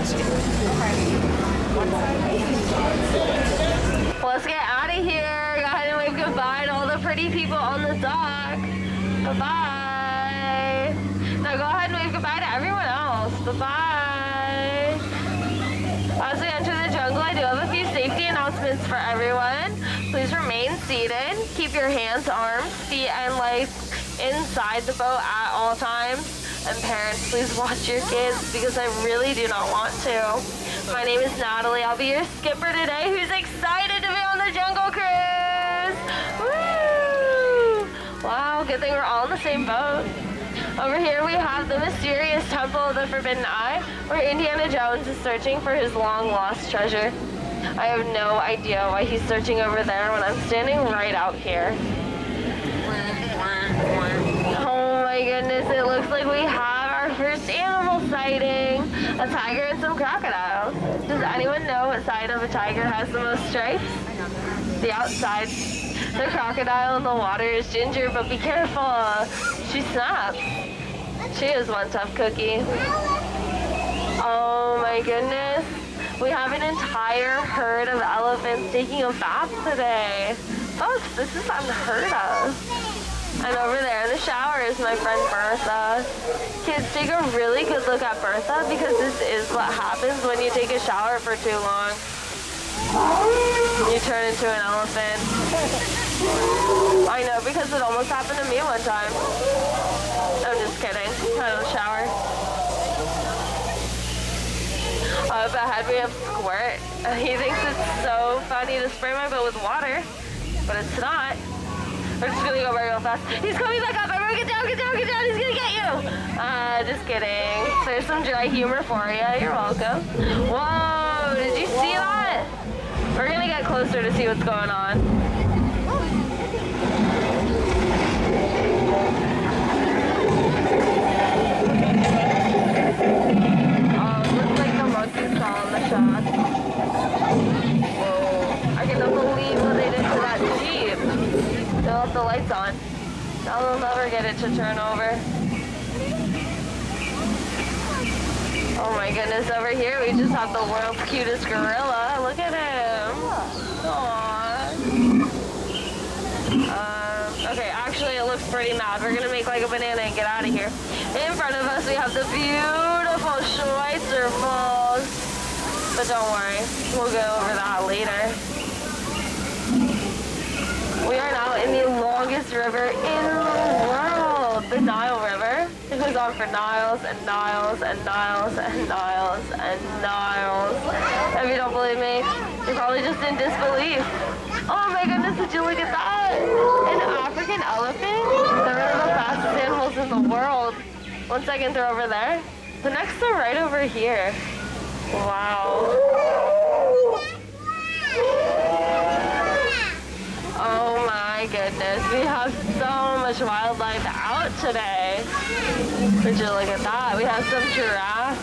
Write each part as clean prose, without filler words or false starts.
Let's get out of here. Go ahead and wave goodbye to all the pretty people on the dock. Bye-bye. Now go ahead and wave goodbye to everyone else. Bye-bye. As we enter the jungle, I do have a few safety announcements for everyone. Please remain seated. Keep your hands, arms, feet, and legs inside the boat at all times. And parents, please watch your kids because I really do not want to. My name is Natalie. I'll be your skipper today who's excited to be on the Jungle Cruise. Woo! Wow, good thing we're all in the same boat. Over here we have the mysterious Temple of the Forbidden Eye, where Indiana Jones is searching for his long-lost treasure. I have no idea why he's searching over there when I'm standing right out here. Oh my goodness, it looks like we have our first animal sighting. A tiger and some crocodiles. Does anyone know what side of a tiger has the most stripes? The outside. The crocodile in the water is ginger, but be careful. She snaps. She is one tough cookie. Oh my goodness. We have an entire herd of elephants taking a bath today. Folks, this is unheard of. And over there in the shower is my friend Bertha. Kids, take a really good look at Bertha because this is what happens when you take a shower for too long. You turn into an elephant. I know, because it almost happened to me one time. I'm just kidding. I don't shower. Up ahead we have Squirt. He thinks it's so funny to spray my boat with water, but it's not. We're just gonna go real fast. He's coming back up. Everyone get down, get down, get down. He's gonna get you. Just kidding. There's some dry humor for you. You're welcome. Whoa, did you see that? We're gonna get closer to see what's going on. Looks like the monkeys saw in the shot. Whoa, I cannot believe what they did to that Jeep. They'll have the lights on. Now they'll never get it to turn over. Oh my goodness, over here we just have the world's cutest gorilla. Look at him. Aww. Okay, actually it looks pretty mad. We're gonna make like a banana and get out of here. In front of us we have the beautiful Schweitzer Falls. But don't worry, we'll go over that later. We are now in the longest river in the world, the Nile River. It goes on for miles and miles and miles and miles and miles. If you don't believe me, you're probably just in disbelief. Oh my goodness, did you look at that? An African elephant? They're one of the fastest animals in the world. One second, they're over there. The next are right over here. Wow. Oh my goodness, we have so much wildlife out today. Would you look at that? We have some giraffes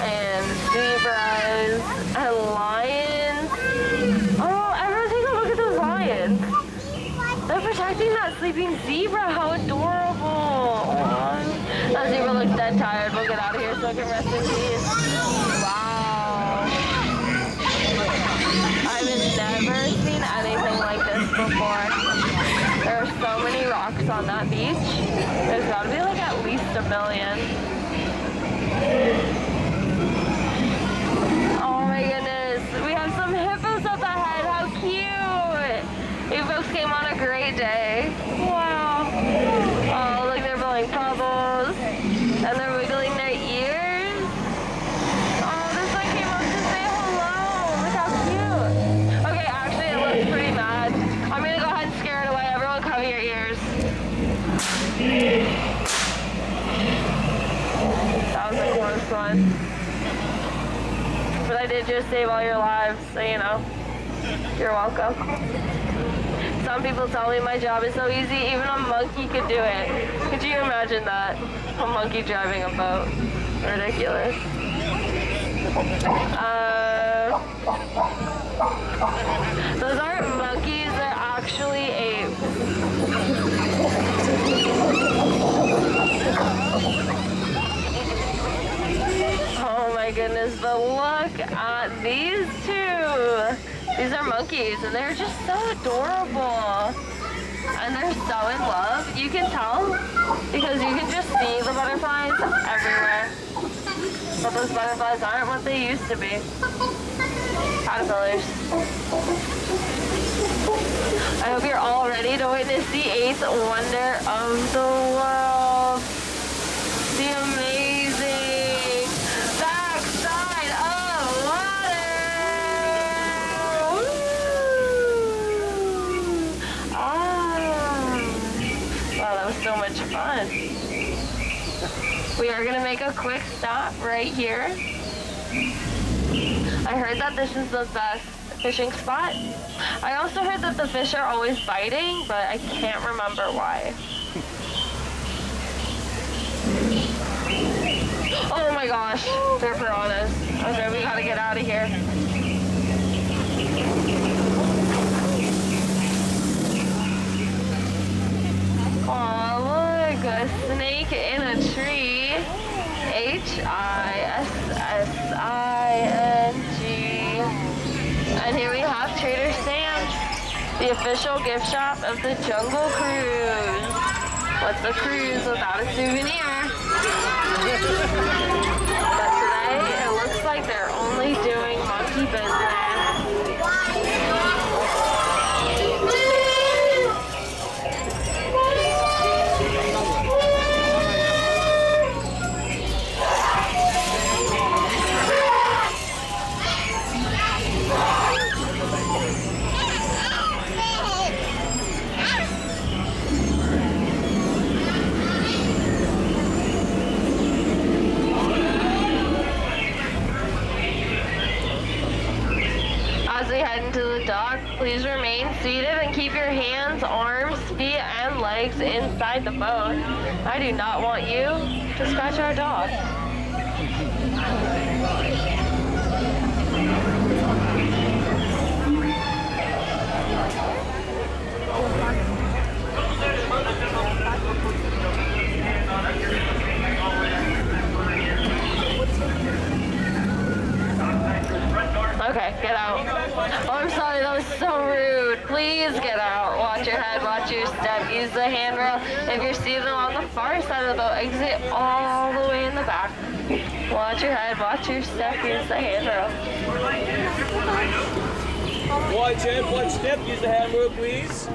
and zebras and lions. Oh, everyone take a look at those lions. They're protecting that sleeping zebra. How adorable. Aww. That zebra looks dead tired. We'll get out of here so I can rest in peace. Wow. I've never seen anything like this before. There are so many rocks on that beach. There's got to be like at least 1 million. Oh my goodness. We have some hippos up ahead. How cute. You folks came on a great day. Wow. Oh, look, they're blowing bubbles. And they're wiggling their ears. Oh, this one came up to say hello. Look how cute. Okay, actually, it looks pretty mad. I'm going to go ahead and scare it away. Everyone cover your ears. That was a close one. But I did just save all your lives, so you know. You're welcome. Some people tell me my job is so easy, even a monkey could do it. Could you imagine that? A monkey driving a boat. Ridiculous. Those aren't monkeys, they're actually apes. Oh my goodness, but look at these two. These are monkeys, and they're just so adorable. And they're so in love. You can tell because you can just see the butterflies everywhere. But those butterflies aren't what they used to be. Caterpillars. I hope you're all ready to witness the 8th wonder of the world. The amazing backside of water. Wow, that was so much fun. We are gonna make a quick stop right here. I heard that this is the best fishing spot. I also heard that the fish are always biting, but I can't remember why. Oh my gosh, they're piranhas. Okay, we gotta get out of here. Oh, look, a snake in a tree. H-I-S-S-I-N-G. And here we have Trader Sam's, the official gift shop of the Jungle Cruise. What's a cruise without a souvenir? But today, it looks like they're only doing monkey business. As we head into the dock, please remain seated and keep your hands, arms, feet, and legs inside the boat. I do not want you to scratch our dog. Okay, get out. Oh, I'm sorry, that was so rude. Please get out. Watch your head, watch your step, use the handrail. If you're seated on the far side of the boat, exit all the way in the back. Watch your head, watch your step, use the handrail. Watch head, watch step, use the handrail, please.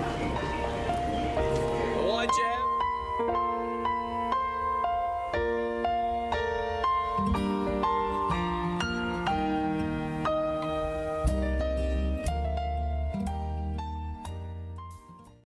Watch head.